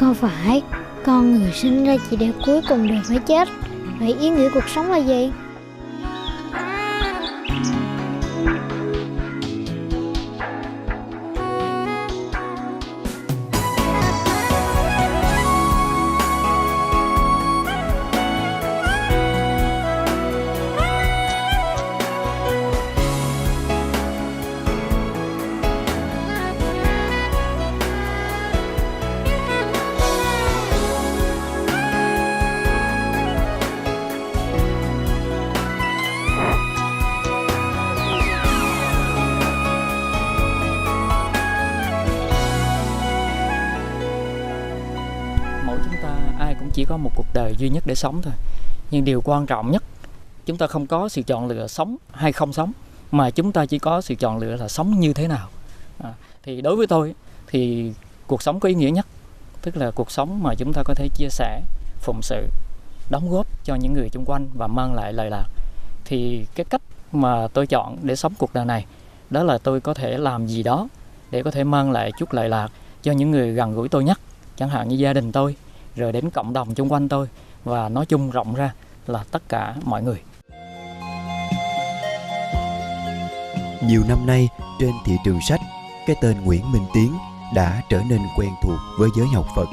Không phải, con người sinh ra chỉ để cuối cùng đều phải chết. Vậy ý nghĩa cuộc sống là gì? Mỗi chúng ta ai cũng chỉ có một cuộc đời duy nhất để sống thôi. Nhưng điều quan trọng nhất, chúng ta không có sự chọn lựa sống hay không sống, mà chúng ta chỉ có sự chọn lựa là sống như thế nào. Thì đối với tôi thì cuộc sống có ý nghĩa nhất, tức là cuộc sống mà chúng ta có thể chia sẻ, phụng sự, đóng góp cho những người xung quanh và mang lại lợi lạc. Thì cái cách mà tôi chọn để sống cuộc đời này, đó là tôi có thể làm gì đó để có thể mang lại chút lợi lạc cho những người gần gũi tôi nhất, chẳng hạn như gia đình tôi, rồi đến cộng đồng xung quanh tôi, và nói chung rộng ra là tất cả mọi người. Nhiều năm nay, trên thị trường sách, cái tên Nguyễn Minh Tiến đã trở nên quen thuộc với giới học Phật.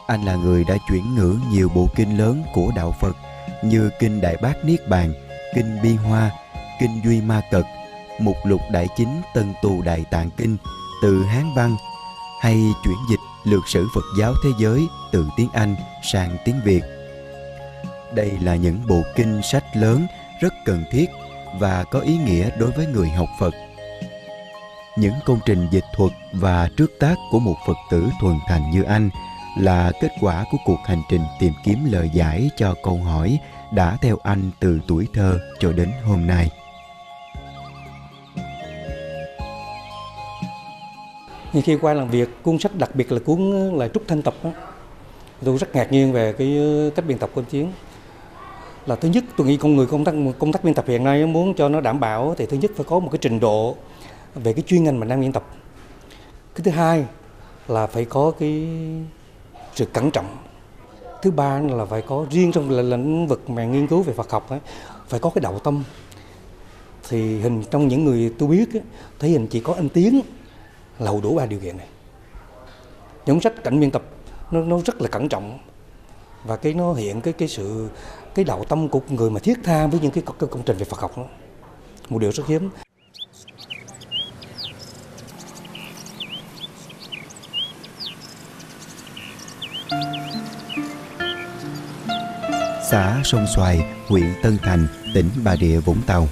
Anh là người đã chuyển ngữ nhiều bộ kinh lớn của đạo Phật như Kinh Đại Bát Niết Bàn, Kinh Biên Hoa, Kinh Duy Ma Cật, Mục Lục Đại Chính Tân Tu Đại Tạng Kinh từ Hán văn, hay chuyển dịch lược sử Phật giáo thế giới từ tiếng Anh sang tiếng Việt. Đây là những bộ kinh sách lớn rất cần thiết và có ý nghĩa đối với người học Phật. Những công trình dịch thuật và trước tác của một Phật tử thuần thành như anh là kết quả của cuộc hành trình tìm kiếm lời giải cho câu hỏi đã theo anh từ tuổi thơ cho đến hôm nay. Nhưng khi qua làm việc, cuốn sách đặc biệt là cuốn là Trúc Thanh Tập đó, tôi rất ngạc nhiên về cái cách biên tập của anh Chiến. Là thứ nhất, tôi nghĩ con người công tác biên tập hiện nay muốn cho nó đảm bảo thì thứ nhất phải có một cái trình độ về cái chuyên ngành mình đang biên tập. Cái thứ hai là phải có cái sự cẩn trọng. Thứ ba là phải có riêng trong lĩnh vực mà nghiên cứu về Phật học ấy, phải có cái đạo tâm. Thì hình trong những người tôi biết ấy, thấy hình chỉ có anh Tiến là đủ ba điều kiện này. Những sách cảnh biên tập nó rất là cẩn trọng và cái nó hiện cái đạo tâm của người mà thiết tha với những cái công trình về Phật học đó. Một điều rất hiếm. Xã Sông Xoài, huyện Tân Thành, tỉnh Bà Rịa Vũng Tàu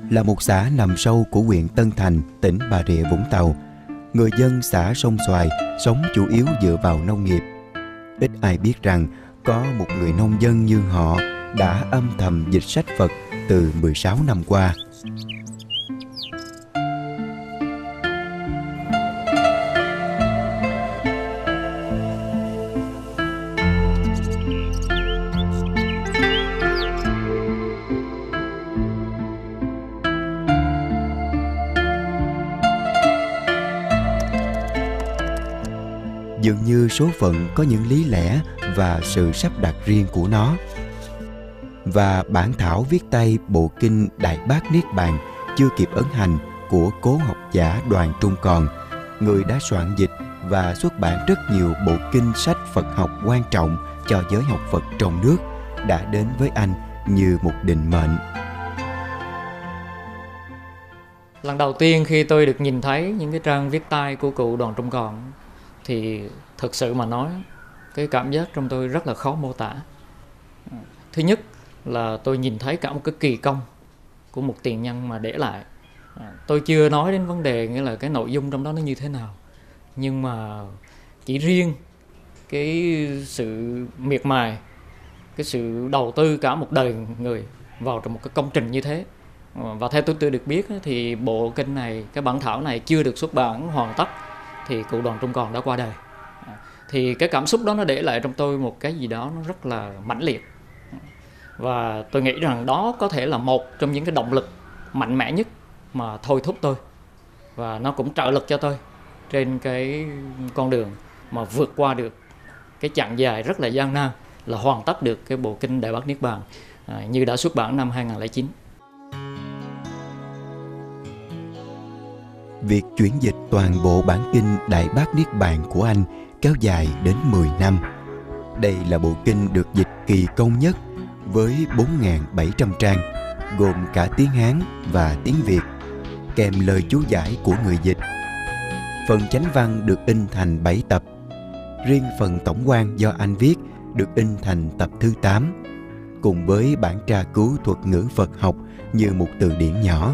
là một xã nằm sâu của huyện Tân Thành, tỉnh Bà Rịa Vũng Tàu. Người dân xã Sông Xoài sống chủ yếu dựa vào nông nghiệp. Ít ai biết rằng có một người nông dân như họ đã âm thầm dịch sách Phật từ 16 năm qua. Dường như số phận có những lý lẽ và sự sắp đặt riêng của nó. Và bản thảo viết tay bộ kinh Đại Bát Niết Bàn chưa kịp ấn hành của cố học giả Đoàn Trung Còn, người đã soạn dịch và xuất bản rất nhiều bộ kinh sách Phật học quan trọng cho giới học Phật trong nước, đã đến với anh như một định mệnh. Lần đầu tiên khi tôi được nhìn thấy những cái trang viết tay của cụ Đoàn Trung Còn thì thực sự mà nói, cái cảm giác trong tôi rất là khó mô tả. Thứ nhất là tôi nhìn thấy cả một cái kỳ công của một tiền nhân mà để lại. Tôi chưa nói đến vấn đề nghĩa là cái nội dung trong đó nó như thế nào, nhưng mà chỉ riêng cái sự miệt mài, cái sự đầu tư cả một đời người vào trong một cái công trình như thế. Và theo tôi được biết thì bộ kinh này, cái bản thảo này chưa được xuất bản hoàn tất thì cụ Đoàn Trung Còn đã qua đời. Thì cái cảm xúc đó nó để lại trong tôi một cái gì đó nó rất là mãnh liệt. Và tôi nghĩ rằng đó có thể là một trong những cái động lực mạnh mẽ nhất mà thôi thúc tôi. Và nó cũng trợ lực cho tôi trên cái con đường mà vượt qua được cái chặng dài rất là gian nan, là hoàn tất được cái bộ kinh Đại Bát Niết Bàn như đã xuất bản năm 2009. Việc chuyển dịch toàn bộ bản kinh Đại Bát Niết Bàn của anh kéo dài đến 10 năm. Đây là bộ kinh được dịch kỳ công nhất với 4.700 trang, gồm cả tiếng Hán và tiếng Việt, kèm lời chú giải của người dịch. Phần chánh văn được in thành 7 tập. Riêng phần tổng quan do anh viết được in thành tập thứ 8, cùng với bản tra cứu thuật ngữ Phật học như một từ điển nhỏ.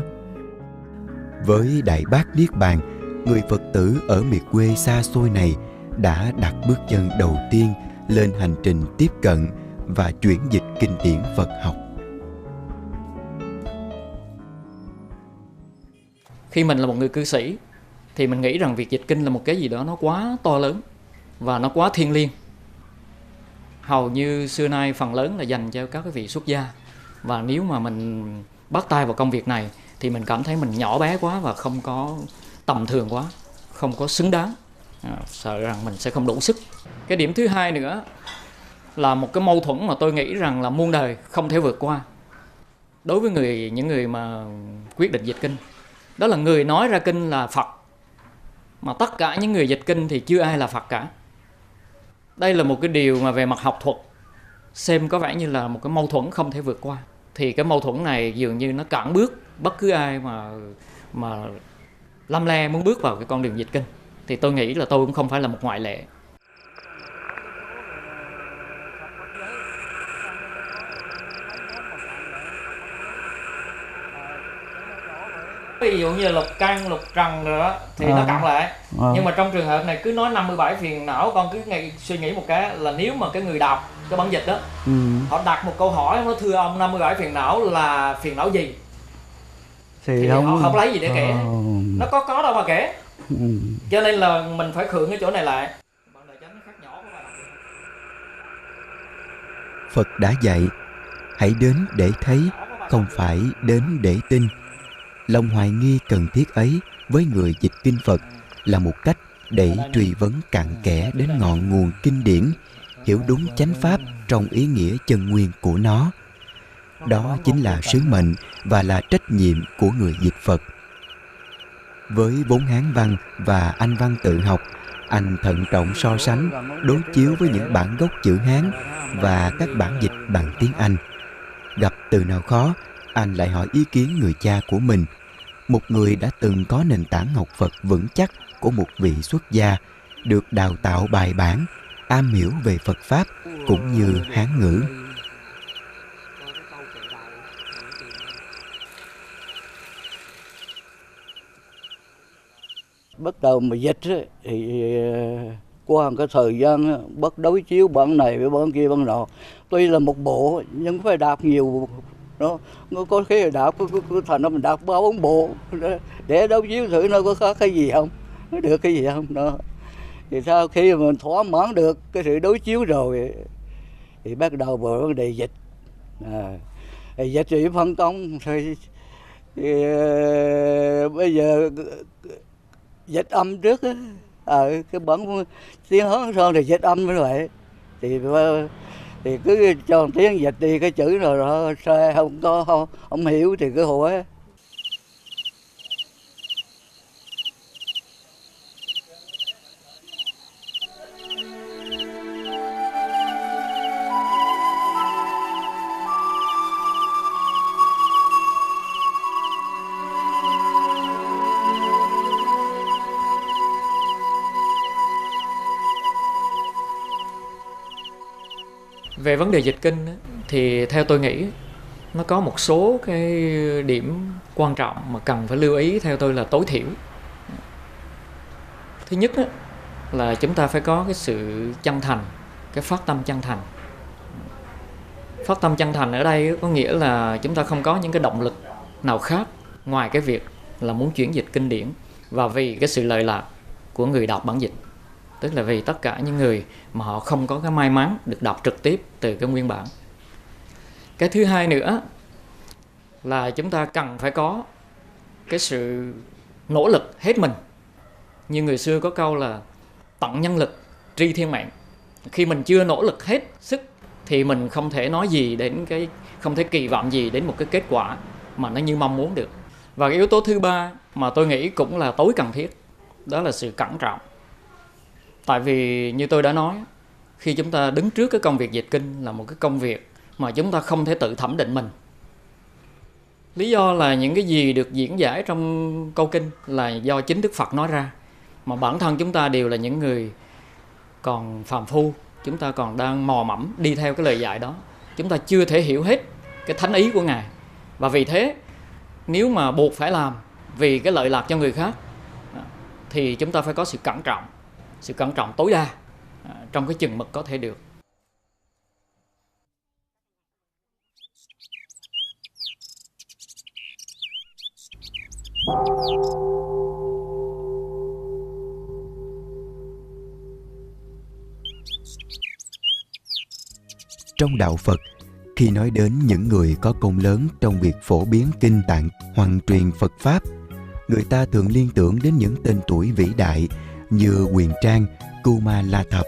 Với Đại Bát Niết Bàn, người Phật tử ở miệt quê xa xôi này đã đặt bước chân đầu tiên lên hành trình tiếp cận và chuyển dịch kinh điển Phật học. Khi mình là một người cư sĩ thì mình nghĩ rằng việc dịch kinh là một cái gì đó nó quá to lớn và nó quá thiêng liêng. Hầu như xưa nay phần lớn là dành cho các cái vị xuất gia, và nếu mà mình bắt tay vào công việc này thì mình cảm thấy mình nhỏ bé quá và không có tầm thường quá, không có xứng đáng, sợ rằng mình sẽ không đủ sức. Cái điểm thứ hai nữa là một cái mâu thuẫn mà tôi nghĩ rằng là muôn đời không thể vượt qua đối với những người mà quyết định dịch kinh. Đó là người nói ra kinh là Phật, mà tất cả những người dịch kinh thì chưa ai là Phật cả. Đây là một cái điều mà về mặt học thuật xem có vẻ như là một cái mâu thuẫn không thể vượt qua. Thì cái mâu thuẫn này dường như nó cản bước bất cứ ai mà lăm le muốn bước vào cái con đường dịch kinh. Thì tôi nghĩ là tôi cũng không phải là một ngoại lệ. Ví dụ như lục căn, lục trần rồi đó thì nó cặn lại. Nhưng mà trong trường hợp này cứ nói 57 phiền não, con cứ suy nghĩ một cái là nếu mà cái người đọc cái bản dịch đó, họ đặt một câu hỏi nó thưa ông 57 phiền não là phiền não gì? Thì họ không lấy gì để kể. Nó có đâu mà kể. Cho nên là mình phải khượng cái chỗ này lại. Phật đã dạy, hãy đến để thấy, không phải đến để tin. Lòng hoài nghi cần thiết ấy với người dịch kinh Phật là một cách để truy vấn cặn kẽ đến ngọn nguồn kinh điển, hiểu đúng chánh pháp trong ý nghĩa chân nguyên của nó. Đó chính là sứ mệnh và là trách nhiệm của người dịch Phật. Với vốn Hán văn và Anh văn tự học, anh thận trọng so sánh, đối chiếu với những bản gốc chữ Hán và các bản dịch bằng tiếng Anh. Gặp từ nào khó, anh lại hỏi ý kiến người cha của mình, một người đã từng có nền tảng học Phật vững chắc của một vị xuất gia, được đào tạo bài bản, am hiểu về Phật Pháp cũng như Hán ngữ. Bắt đầu mà dịch thì qua một cái thời gian bắt đối chiếu bản này với bản kia bản nọ. Tuy là một bộ nhưng phải đạp nhiều, nó có khi đạp thành nó mình đạp 3-4 bộ để đối chiếu thử nó có cái gì không, nó được cái gì không đó. Thì sau khi mình thỏa mãn được cái sự đối chiếu rồi thì bắt đầu vào vấn đề dịch. Dịch thì phân công thì bây giờ dịch âm trước á, cái bản tiếng Hán son thì dịch âm như vậy, thì cứ cho tiếng dịch đi, cái chữ nào đó sai không hiểu thì cứ hỏi. Về vấn đề dịch kinh thì theo tôi nghĩ nó có một số cái điểm quan trọng mà cần phải lưu ý, theo tôi là tối thiểu. Thứ nhất là chúng ta phải có cái sự chân thành, cái phát tâm chân thành. Phát tâm chân thành ở đây có nghĩa là chúng ta không có những cái động lực nào khác ngoài cái việc là muốn chuyển dịch kinh điển và vì cái sự lợi lạc của người đọc bản dịch. Tức là vì tất cả những người mà họ không có cái may mắn được đọc trực tiếp từ cái nguyên bản. Cái thứ hai nữa là chúng ta cần phải có cái sự nỗ lực hết mình Như người xưa có câu là tận nhân lực, tri thiên mạng. Khi mình chưa nỗ lực hết sức thì mình không thể nói gì đến không thể kỳ vọng gì đến một cái kết quả mà nó như mong muốn được. Và cái yếu tố thứ ba mà tôi nghĩ cũng là tối cần thiết, đó là sự cẩn trọng. Tại vì như tôi đã nói, khi chúng ta đứng trước cái công việc dịch kinh là một cái công việc mà chúng ta không thể tự thẩm định mình. Lý do là những cái gì được diễn giải trong câu kinh là do chính Đức Phật nói ra. Mà bản thân chúng ta đều là những người còn phàm phu, chúng ta còn đang mò mẫm đi theo cái lời dạy đó. Chúng ta chưa thể hiểu hết cái thánh ý của Ngài. Và vì thế, nếu mà buộc phải làm vì cái lợi lạc cho người khác thì chúng ta phải có sự cẩn trọng tối đa trong cái chừng mực có thể được. Trong đạo Phật, khi nói đến những người có công lớn trong việc phổ biến kinh tạng, hoằng truyền Phật Pháp, người ta thường liên tưởng đến những tên tuổi vĩ đại như Huyền Trang, Kuma La Thập.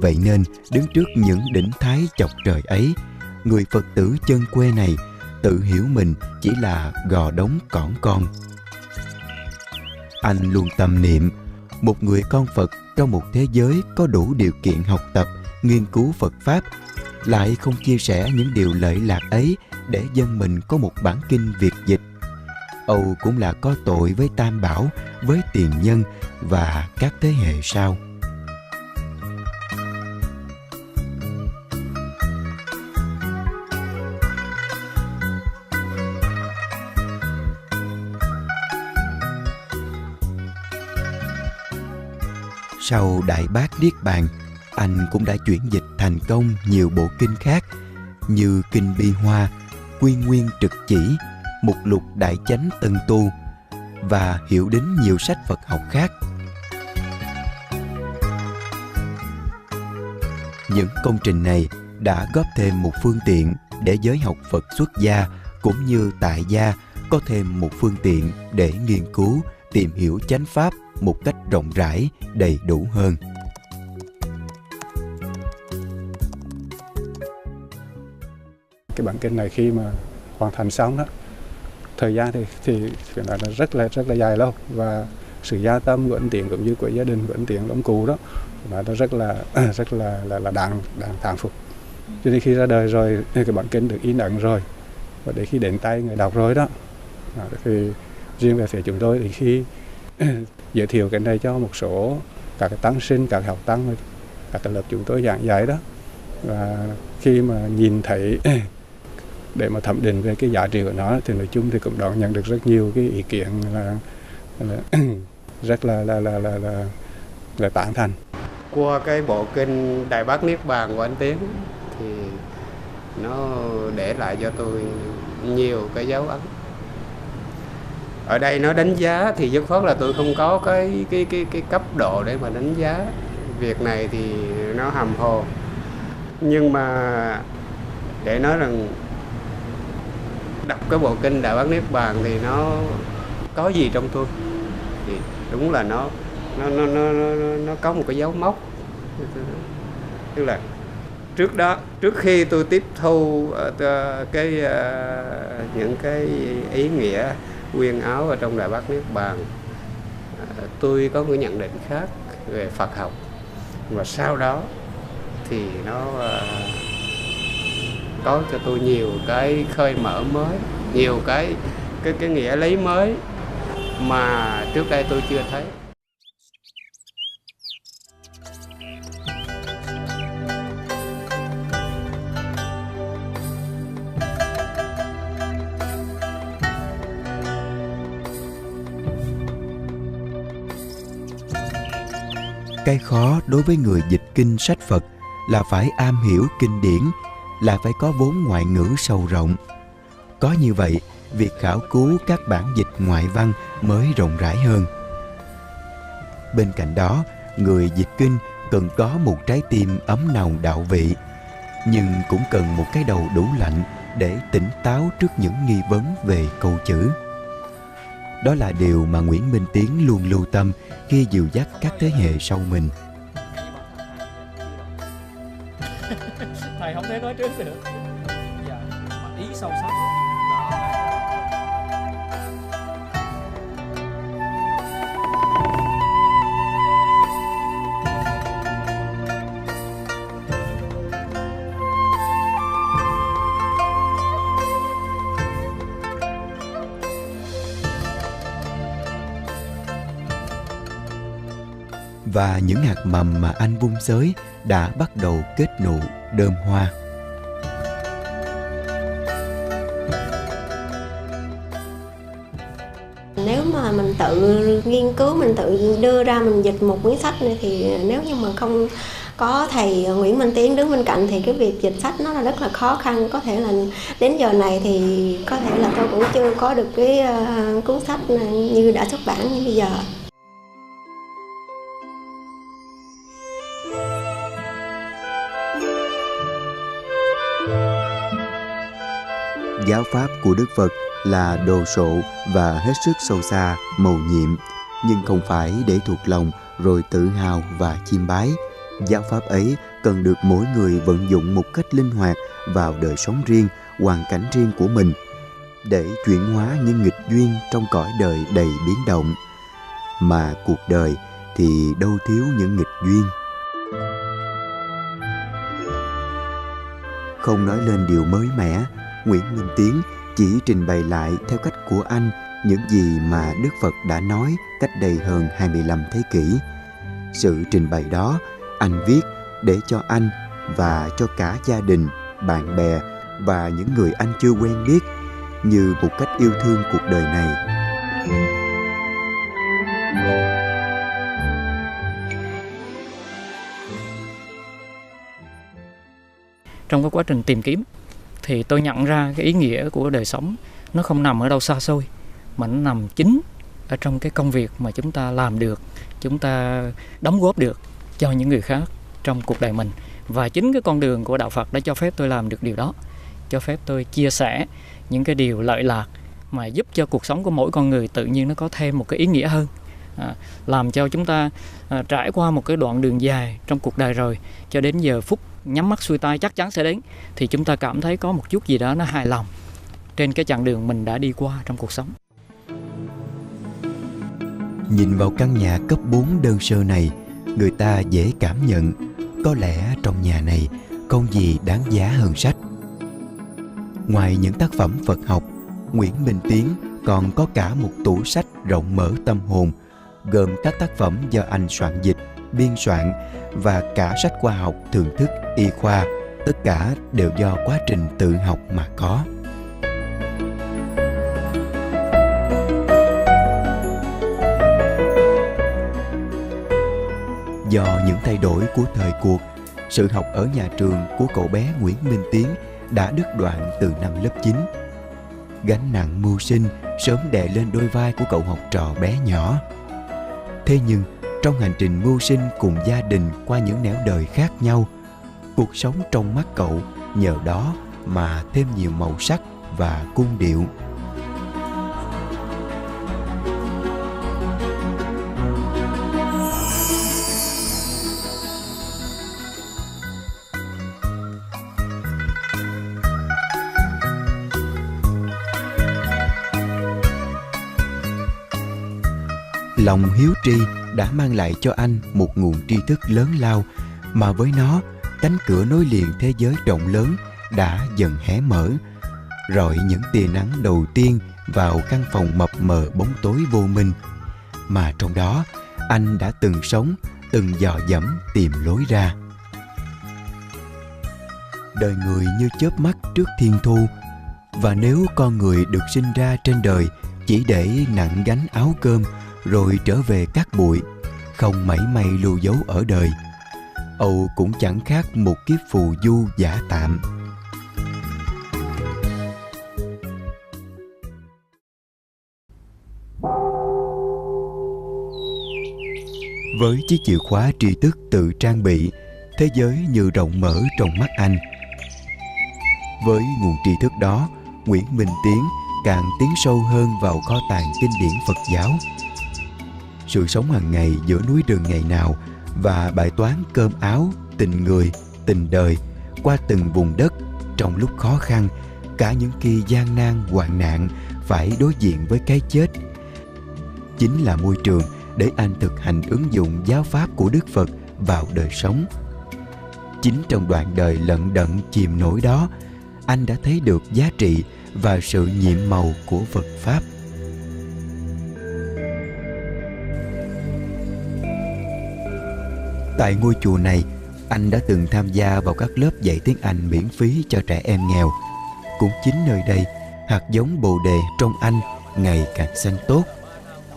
Vậy nên, đứng trước những đỉnh thái chọc trời ấy, người Phật tử chân quê này tự hiểu mình chỉ là gò đống cỏn con. Anh luôn tâm niệm, một người con Phật trong một thế giới có đủ điều kiện học tập, nghiên cứu Phật Pháp, lại không chia sẻ những điều lợi lạc ấy để dân mình có một bản kinh Việt dịch. Âu cũng là có tội với Tam Bảo, với tiền nhân và các thế hệ sau. Sau Đại Bát Niết Bàn, anh cũng đã chuyển dịch thành công nhiều bộ kinh khác như Kinh Bi Hoa, Quy Nguyên Trực Chỉ, Mục Lục Đại Chánh Tân Tu và hiểu đến nhiều sách Phật học khác. Những công trình này đã góp thêm một phương tiện để giới học Phật xuất gia cũng như tại gia có thêm một phương tiện để nghiên cứu, tìm hiểu chánh pháp một cách rộng rãi, đầy đủ hơn. Cái bản kinh này khi mà hoàn thành xong đó, thời gian thì nó rất là dài lâu, và sự gia tâm của anh Tiến cũng như của gia đình của anh Tiến ông cụ đó nó rất là đáng thán phục. Cho nên khi ra đời rồi, cái bản kinh được in ấn rồi, và để khi đến tay người đọc rồi đó, thì riêng về phía chúng tôi thì khi giới thiệu cái này cho một số các cái tăng sinh, các học tăng, các cái lớp chúng tôi giảng dạy đó, và khi mà nhìn thấy để mà thẩm định về cái giá trị của nó thì nói chung thì cũng đón nhận được rất nhiều cái ý kiến là rất là tán thành. Qua cái bộ kinh Đại Bát Niết Bàn của anh Tiến thì nó để lại cho tôi nhiều cái dấu ấn. Ở đây nó đánh giá thì dứt khoát là tôi không có cái cấp độ để mà đánh giá việc này, thì nó hàm hồ. Nhưng mà để nói rằng đọc cái bộ kinh Đại Bát Niết Bàn thì nó có gì trong tôi, thì đúng là nó có một cái dấu mốc. Tức là trước khi tôi tiếp thu những cái ý nghĩa uyên áo ở trong Đại Bát Niết Bàn, tôi có một nhận định khác về Phật học, và sau đó thì nó có cho tôi nhiều cái khơi mở mới, nhiều cái nghĩa lý mới mà trước đây tôi chưa thấy. Cái khó đối với người dịch kinh sách Phật là phải am hiểu kinh điển, là phải có vốn ngoại ngữ sâu rộng. Có như vậy, việc khảo cứu các bản dịch ngoại văn mới rộng rãi hơn. Bên cạnh đó, người dịch kinh cần có một trái tim ấm nồng đạo vị, nhưng cũng cần một cái đầu đủ lạnh để tỉnh táo trước những nghi vấn về câu chữ. Đó là điều mà Nguyễn Minh Tiến luôn lưu tâm khi dìu dắt các thế hệ sau mình. Thầy không thể nói trước được. Dạ, mà ý sâu sắc. Và những hạt mầm mà anh vung xới đã bắt đầu kết nụ đơm hoa. Nếu mà mình tự nghiên cứu, mình tự đưa ra mình dịch một cuốn sách này, thì nếu như mà không có thầy Nguyễn Minh Tiến đứng bên cạnh thì cái việc dịch sách nó là rất là khó khăn. Có thể là đến giờ này thì có thể là tôi cũng chưa có được cái cuốn sách như đã xuất bản như bây giờ. Giáo pháp của Đức Phật là đồ sộ và hết sức sâu xa, mầu nhiệm, nhưng không phải để thuộc lòng rồi tự hào và chiêm bái. Giáo pháp ấy cần được mỗi người vận dụng một cách linh hoạt vào đời sống riêng, hoàn cảnh riêng của mình, để chuyển hóa những nghịch duyên trong cõi đời đầy biến động. Mà cuộc đời thì đâu thiếu những nghịch duyên. Không nói lên điều mới mẻ, Nguyễn Minh Tiến chỉ trình bày lại theo cách của anh những gì mà Đức Phật đã nói cách đây hơn 25 thế kỷ. Sự trình bày đó anh viết để cho anh và cho cả gia đình, bạn bè và những người anh chưa quen biết, như một cách yêu thương cuộc đời này. Trong cái quá trình tìm kiếm thì tôi nhận ra cái ý nghĩa của đời sống nó không nằm ở đâu xa xôi, mà nó nằm chính ở trong cái công việc mà chúng ta làm được, chúng ta đóng góp được cho những người khác trong cuộc đời mình. Và chính cái con đường của Đạo Phật đã cho phép tôi làm được điều đó, cho phép tôi chia sẻ những cái điều lợi lạc mà giúp cho cuộc sống của mỗi con người tự nhiên nó có thêm một cái ý nghĩa hơn, làm cho chúng ta trải qua một cái đoạn đường dài trong cuộc đời rồi, cho đến giờ phút nhắm mắt xuôi tay chắc chắn sẽ đến, thì chúng ta cảm thấy có một chút gì đó nó hài lòng trên cái chặng đường mình đã đi qua trong cuộc sống. Nhìn vào căn nhà cấp 4 đơn sơ này, người ta dễ cảm nhận có lẽ trong nhà này không gì đáng giá hơn sách. Ngoài những tác phẩm Phật học, Nguyễn Minh Tiến còn có cả một tủ sách rộng mở tâm hồn, gồm các tác phẩm do anh soạn dịch, biên soạn và cả sách khoa học, thưởng thức, y khoa, tất cả đều do quá trình tự học mà có. Do những thay đổi của thời cuộc, sự học ở nhà trường của cậu bé Nguyễn Minh Tiến đã đứt đoạn từ năm lớp 9. Gánh nặng mưu sinh sớm đè lên đôi vai của cậu học trò bé nhỏ. Thế nhưng, trong hành trình mưu sinh cùng gia đình qua những nẻo đời khác nhau, cuộc sống trong mắt cậu nhờ đó mà thêm nhiều màu sắc và cung điệu. Lòng hiếu tri đã mang lại cho anh một nguồn tri thức lớn lao, mà với nó, cánh cửa nối liền thế giới rộng lớn đã dần hé mở. Rọi những tia nắng đầu tiên vào căn phòng mập mờ bóng tối vô minh, mà trong đó anh đã từng sống, từng dò dẫm tìm lối ra. Đời người như chớp mắt trước thiên thu, và nếu con người được sinh ra trên đời chỉ để nặng gánh áo cơm rồi trở về cát bụi, không mảy may lưu dấu ở đời, âu cũng chẳng khác một kiếp phù du giả tạm. Với chiếc chìa khóa tri thức tự trang bị, thế giới như rộng mở trong mắt anh. Với nguồn tri thức đó, Nguyễn Minh Tiến càng tiến sâu hơn vào kho tàng kinh điển Phật giáo. Sự sống hàng ngày giữa núi rừng ngày nào và bài toán cơm áo, tình người, tình đời qua từng vùng đất trong lúc khó khăn, cả những khi gian nan hoạn nạn phải đối diện với cái chết, chính là môi trường để anh thực hành ứng dụng giáo pháp của Đức Phật vào đời sống. Chính trong đoạn đời lận đận chìm nổi đó, anh đã thấy được giá trị và sự nhiệm màu của Phật Pháp. Tại ngôi chùa này, anh đã từng tham gia vào các lớp dạy tiếng Anh miễn phí cho trẻ em nghèo. Cũng chính nơi đây, hạt giống Bồ đề trong anh ngày càng xanh tốt.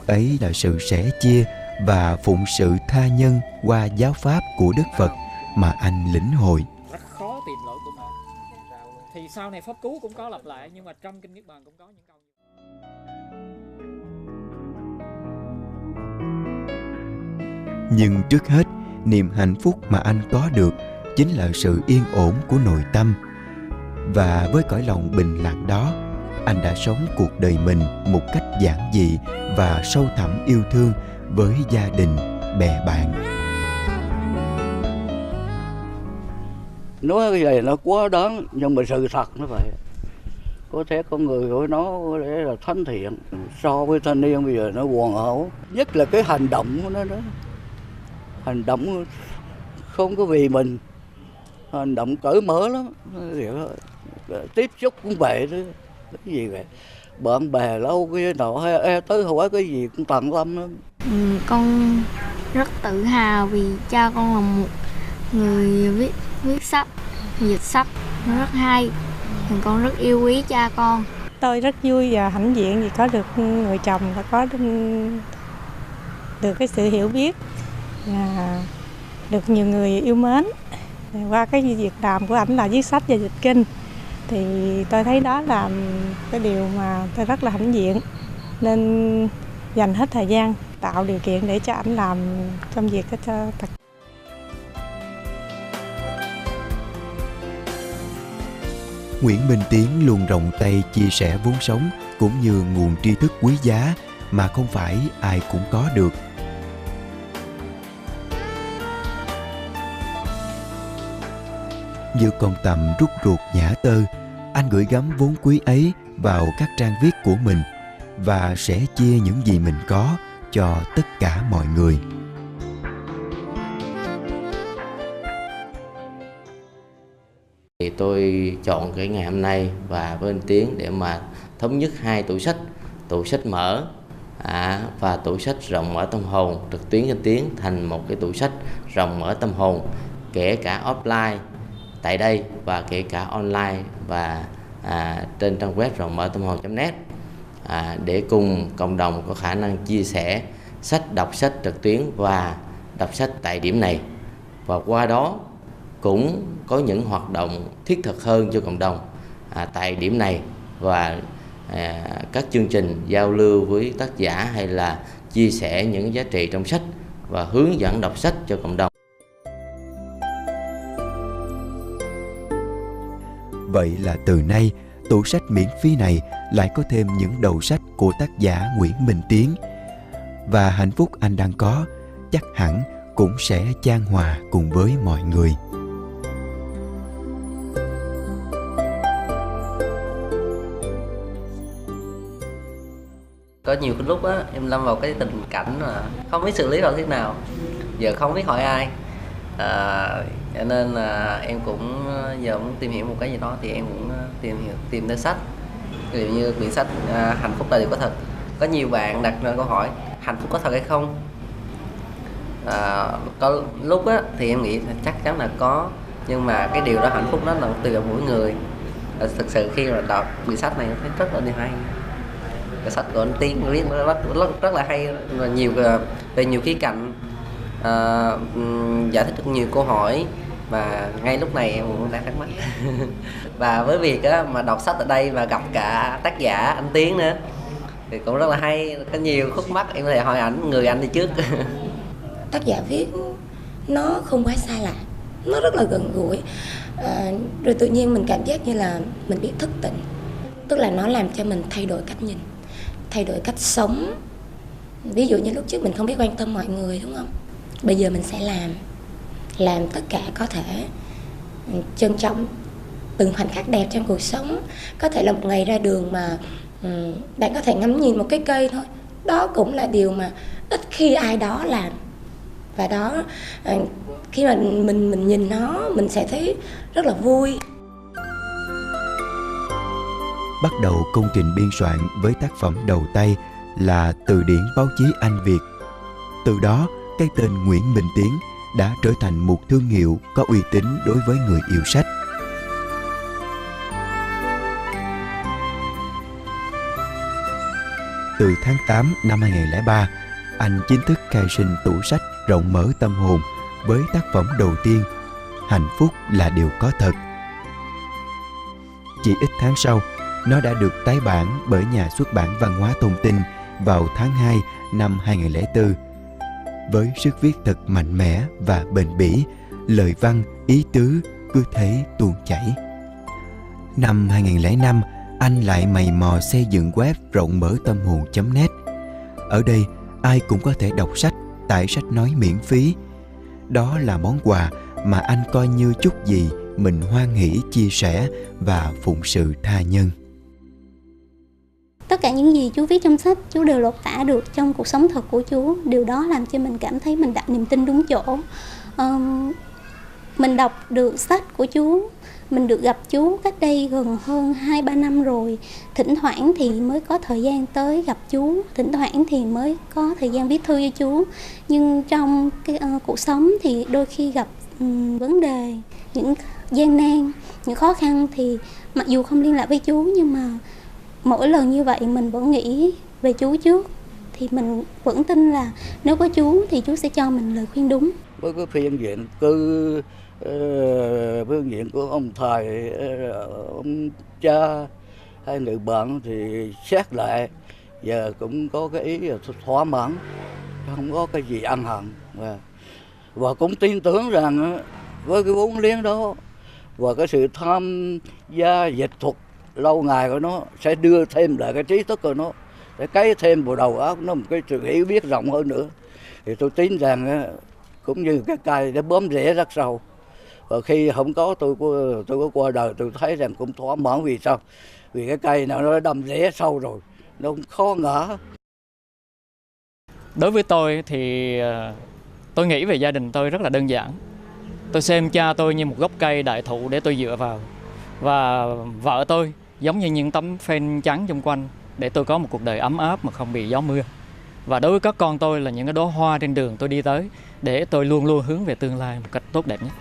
Ấy là sự sẻ chia và phụng sự tha nhân qua giáo pháp của Đức Phật mà anh lĩnh hội. Rất khó tìm lỗi của mình. Thì sau này pháp cú cũng có lặp lại, nhưng mà trong kinh Niết Bàn cũng có những câu. Nhưng trước hết, niềm hạnh phúc mà anh có được chính là sự yên ổn của nội tâm. Và với cõi lòng bình lặng đó, anh đã sống cuộc đời mình một cách giản dị và sâu thẳm yêu thương với gia đình, bè bạn. Nói cái này nó quá đáng, nhưng mà sự thật nó vậy. Có thể con người của nó để là thánh thiện, so với thanh niên bây giờ nó hoàn hảo. Nhất là cái hành động của nó đó. Hành động không có vì mình, hành động cởi mở lắm. Tiếp xúc cũng vậy đó. Cái gì vậy? Bạn bè lâu cái nọ hay tới hỏi cái gì cũng tận tâm lắm. Con rất tự hào vì cha con là một người viết sách, dịch sách, nó rất hay. Con rất yêu quý cha con. Tôi rất vui và hãnh diện vì có được người chồng và có được cái sự hiểu biết và được nhiều người yêu mến. Qua cái việc làm của ảnh là viết sách và dịch kinh, thì tôi thấy đó là cái điều mà tôi rất là hãnh diện, nên dành hết thời gian tạo điều kiện để cho ảnh làm công việc cho thật. Nguyễn Minh Tiến luôn rộng tay chia sẻ vốn sống cũng như nguồn tri thức quý giá mà không phải ai cũng có được. Như con tầm rút ruột nhả tơ, anh gửi gắm vốn quý ấy vào các trang viết của mình và sẽ chia những gì mình có cho tất cả mọi người. Thì tôi chọn cái ngày hôm nay và với anh Tiến để mà thống nhất hai tủ sách mở và tủ sách rộng mở tâm hồn trực tuyến anh Tiến thành một cái tủ sách rộng mở tâm hồn, kể cả offline tại đây và kể cả online và trên trang web rộng mở tâm hồn.net, để cùng cộng đồng có khả năng chia sẻ đọc sách trực tuyến và đọc sách tại điểm này, và qua đó cũng có những hoạt động thiết thực hơn cho cộng đồng tại điểm này, và các chương trình giao lưu với tác giả hay là chia sẻ những giá trị trong sách và hướng dẫn đọc sách cho cộng đồng. Vậy là từ nay, tủ sách miễn phí này lại có thêm những đầu sách của tác giả Nguyễn Minh Tiến. Và hạnh phúc anh đang có chắc hẳn cũng sẽ chan hòa cùng với mọi người. Có nhiều cái lúc á, em lâm vào cái tình cảnh là không biết xử lý bằng thế nào, giờ không biết hỏi ai, cho nên là em cũng giờ muốn tìm hiểu một cái gì đó thì em cũng tìm tới sách. Ví dụ như quyển sách Hạnh phúc là điều có thật. Có nhiều bạn đặt ra câu hỏi hạnh phúc có thật hay không. Có lúc á thì em nghĩ chắc chắn là có, nhưng mà cái điều đó hạnh phúc nó là từ mỗi người. Thực sự khi mà đọc quyển sách này thấy rất là điều hay. Cái sách của anh Tiến viết rất là hay, và nhiều về nhiều khía cạnh, giải thích được nhiều câu hỏi, và ngay lúc này em cũng đang thắc mắc. Và với việc mà đọc sách ở đây và gặp cả tác giả anh Tiến nữa thì cũng rất là hay, có nhiều khúc mắc em có thể hỏi ảnh, người anh đi trước. Tác giả viết nó không quá xa lạ, nó rất là gần gũi, rồi tự nhiên mình cảm giác như là mình biết thức tỉnh. Tức là nó làm cho mình thay đổi cách nhìn, thay đổi cách sống. Ví dụ như lúc trước mình không biết quan tâm mọi người, đúng không? Bây giờ mình sẽ làm tất cả có thể, trân trọng từng khoảnh khắc đẹp trong cuộc sống. Có thể là một ngày ra đường mà bạn có thể ngắm nhìn một cái cây thôi, đó cũng là điều mà ít khi ai đó làm. Và đó, khi mà mình nhìn nó, mình sẽ thấy rất là vui. Bắt đầu công trình biên soạn với tác phẩm đầu tay là Từ điển báo chí Anh Việt. Từ đó, cái tên Nguyễn Minh Tiến đã trở thành một thương hiệu có uy tín đối với người yêu sách. Từ tháng 8 năm 2003, anh chính thức khai sinh tủ sách Rộng Mở Tâm Hồn với tác phẩm đầu tiên Hạnh Phúc Là Điều Có Thật. Chỉ ít tháng sau, nó đã được tái bản bởi Nhà xuất bản Văn hóa Thông tin vào tháng 2 năm 2004. Với sức viết thật mạnh mẽ và bền bỉ, lời văn, ý tứ cứ thế tuôn chảy. Năm 2005, anh lại mày mò xây dựng web rộng mở tâm hồn.net. Ở đây, ai cũng có thể đọc sách, tải sách nói miễn phí. Đó là món quà mà anh coi như chút gì mình hoan hỷ chia sẻ và phụng sự tha nhân. Tất cả những gì chú viết trong sách, chú đều lột tả được trong cuộc sống thật của chú. Điều đó làm cho mình cảm thấy mình đặt niềm tin đúng chỗ. Mình đọc được sách của chú, mình được gặp chú cách đây gần hơn 2-3 năm rồi. Thỉnh thoảng thì mới có thời gian tới gặp chú, thỉnh thoảng thì mới có thời gian viết thư cho chú. Nhưng trong cái cuộc sống thì đôi khi gặp vấn đề, những gian nan, những khó khăn thì mặc dù không liên lạc với chú, nhưng mà mỗi lần như vậy mình vẫn nghĩ về chú trước. Thì mình vẫn tin là nếu có chú thì chú sẽ cho mình lời khuyên đúng. Với cái phiên diện của ông thầy, ông cha hay người bạn thì xét lại giờ cũng có cái ý là thỏa mãn, không có cái gì ân hận. Và cũng tin tưởng rằng với cái vốn liếng đó và cái sự tham gia dịch thuật lâu ngày của nó sẽ đưa thêm lại cái trí thức của nó, để cấy thêm vào đầu óc nó một cái sự hiểu biết rộng hơn nữa. Thì tôi tin rằng cũng như cái cây để bóm rễ rất sâu. Và khi không có tôi có qua đời, tôi thấy rằng cũng thỏa mãn. Vì sao? Vì cái cây nào nó đâm rễ sâu rồi, nó không khó ngã. Đối với tôi thì tôi nghĩ về gia đình tôi rất là đơn giản. Tôi xem cha tôi như một gốc cây đại thụ để tôi dựa vào. Và vợ tôi giống như những tấm phên trắng xung quanh để tôi có một cuộc đời ấm áp mà không bị gió mưa. Và đối với các con tôi là những cái đóa hoa trên đường tôi đi tới để tôi luôn luôn hướng về tương lai một cách tốt đẹp nhất.